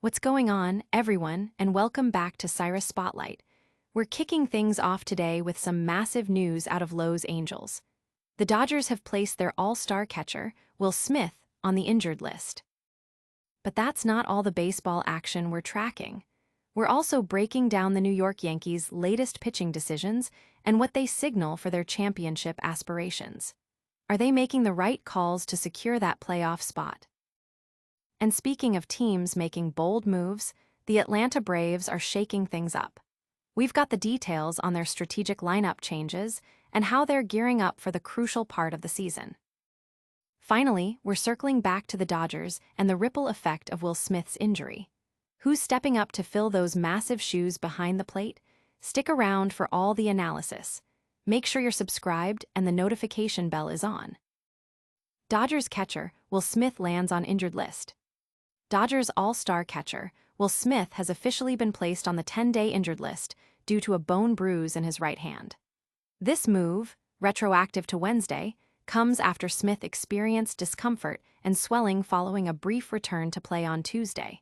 What's going on, everyone, and welcome back to Cyrus Spotlight. We're kicking things off today with some massive news out of Los Angeles. The Dodgers have placed their all-star catcher, Will Smith, on the injured list. But that's not all the baseball action we're tracking. We're also breaking down the New York Yankees' latest pitching decisions and what they signal for their championship aspirations. Are they making the right calls to secure that playoff spot? And speaking of teams making bold moves, the Atlanta Braves are shaking things up. We've got the details on their strategic lineup changes and how they're gearing up for the crucial part of the season. Finally, we're circling back to the Dodgers and the ripple effect of Will Smith's injury. Who's stepping up to fill those massive shoes behind the plate? Stick around for all the analysis. Make sure you're subscribed and the notification bell is on. Dodgers catcher Will Smith lands on injured list. Dodgers all-star catcher Will Smith has officially been placed on the 10-day injured list due to a bone bruise in his right hand. This move, retroactive to Wednesday, comes after Smith experienced discomfort and swelling following a brief return to play on Tuesday.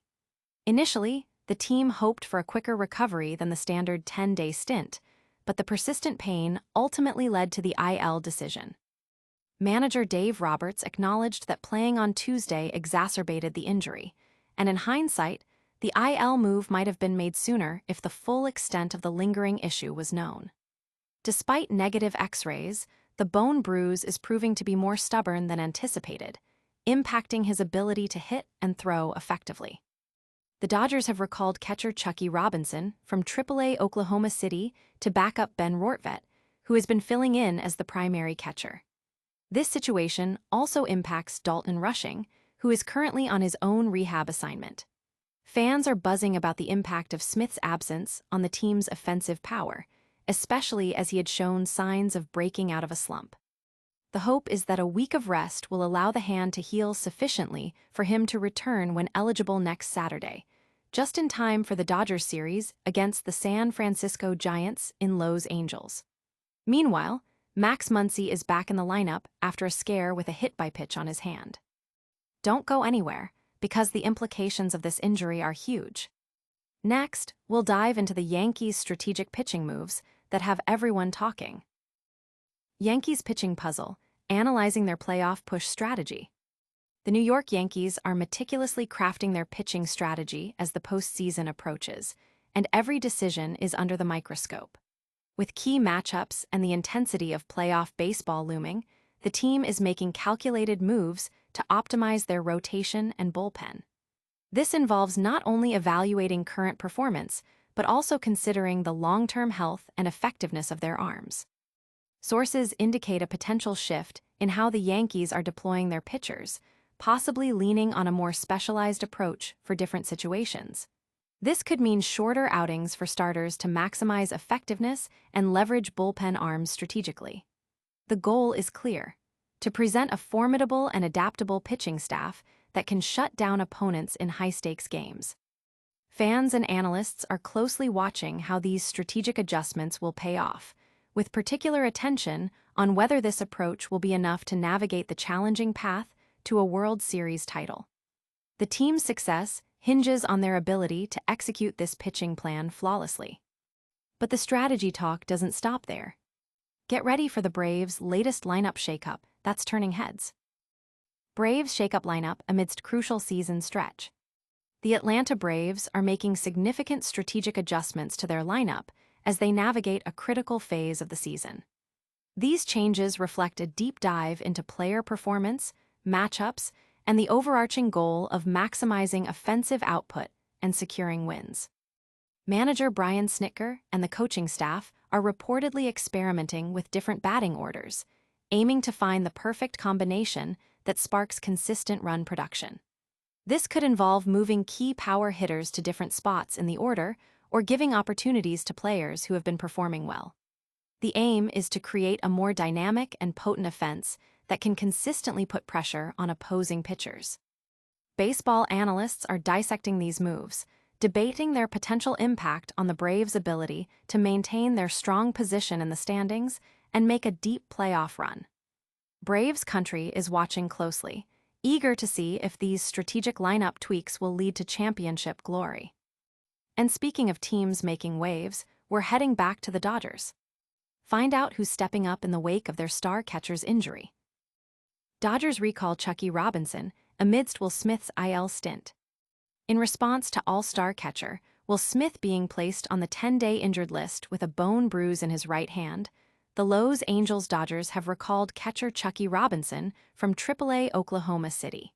Initially, the team hoped for a quicker recovery than the standard 10-day stint, but the persistent pain ultimately led to the IL decision. Manager Dave Roberts acknowledged that playing on Tuesday exacerbated the injury, and in hindsight, the IL move might have been made sooner if the full extent of the lingering issue was known. Despite negative X-rays, the bone bruise is proving to be more stubborn than anticipated, impacting his ability to hit and throw effectively. The Dodgers have recalled catcher Chucky Robinson from AAA Oklahoma City to back up Ben Rortvedt, who has been filling in as the primary catcher. This situation also impacts Dalton Rushing, who is currently on his own rehab assignment. Fans are buzzing about the impact of Smith's absence on the team's offensive power, especially as he had shown signs of breaking out of a slump. The hope is that a week of rest will allow the hand to heal sufficiently for him to return when eligible next Saturday, just in time for the Dodgers series against the San Francisco Giants in Los Angeles. Meanwhile, Max Muncy is back in the lineup after a scare with a hit-by-pitch on his hand. Don't go anywhere, because the implications of this injury are huge. Next, we'll dive into the Yankees' strategic pitching moves that have everyone talking. Yankees pitching puzzle, analyzing their playoff push strategy. The New York Yankees are meticulously crafting their pitching strategy as the postseason approaches, and every decision is under the microscope. With key matchups and the intensity of playoff baseball looming, the team is making calculated moves to optimize their rotation and bullpen. This involves not only evaluating current performance, but also considering the long-term health and effectiveness of their arms. Sources indicate a potential shift in how the Yankees are deploying their pitchers, possibly leaning on a more specialized approach for different situations. This could mean shorter outings for starters to maximize effectiveness and leverage bullpen arms strategically. The goal is clear: to present a formidable and adaptable pitching staff that can shut down opponents in high-stakes games. Fans and analysts are closely watching how these strategic adjustments will pay off, with particular attention on whether this approach will be enough to navigate the challenging path to a World Series title. The team's success hinges on their ability to execute this pitching plan flawlessly. But the strategy talk doesn't stop there. Get ready for the Braves' latest lineup shakeup that's turning heads. Braves shakeup lineup amidst crucial season stretch. The Atlanta Braves are making significant strategic adjustments to their lineup as they navigate a critical phase of the season. These changes reflect a deep dive into player performance, matchups, and the overarching goal of maximizing offensive output and securing wins. Manager Brian Snitker and the coaching staff are reportedly experimenting with different batting orders, aiming to find the perfect combination that sparks consistent run production. This could involve moving key power hitters to different spots in the order or giving opportunities to players who have been performing well. The aim is to create a more dynamic and potent offense that can consistently put pressure on opposing pitchers. Baseball analysts are dissecting these moves, debating their potential impact on the Braves' ability to maintain their strong position in the standings and make a deep playoff run. Braves country is watching closely, eager to see if these strategic lineup tweaks will lead to championship glory. And speaking of teams making waves, we're heading back to the Dodgers. Find out who's stepping up in the wake of their star catcher's injury. Dodgers recall Chucky Robinson amidst Will Smith's IL stint. In response to all-star catcher Will Smith being placed on the 10-day injured list with a bone bruise in his right hand, the Los Angeles Dodgers have recalled catcher Chucky Robinson from AAA Oklahoma City.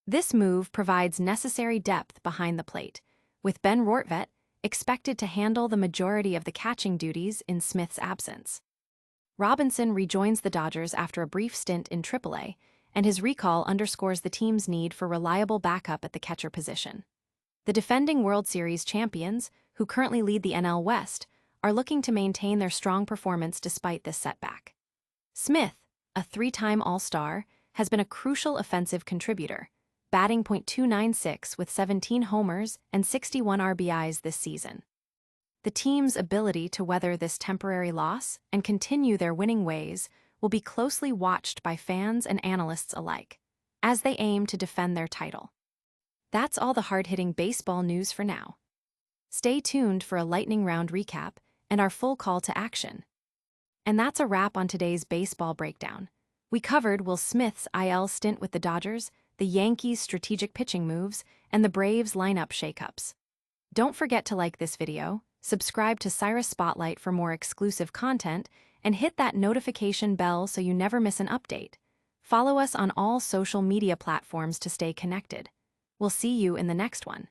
This move provides necessary depth behind the plate, with Ben Rortvedt expected to handle the majority of the catching duties in Smith's absence. Robinson rejoins the Dodgers after a brief stint in AAA, and his recall underscores the team's need for reliable backup at the catcher position. The defending World Series champions, who currently lead the NL West, are looking to maintain their strong performance despite this setback. Smith, a three-time All-Star, has been a crucial offensive contributor, batting .296 with 17 homers and 61 RBIs this season. The team's ability to weather this temporary loss and continue their winning ways will be closely watched by fans and analysts alike, as they aim to defend their title. That's all the hard-hitting baseball news for now. Stay tuned for a lightning round recap and our full call to action. And that's a wrap on today's baseball breakdown. We covered Will Smith's IL stint with the Dodgers, the Yankees' strategic pitching moves, and the Braves' lineup shakeups. Don't forget to like this video, subscribe to Cyrus Spotlight for more exclusive content, and hit that notification bell so you never miss an update. Follow us on all social media platforms to stay connected. We'll see you in the next one.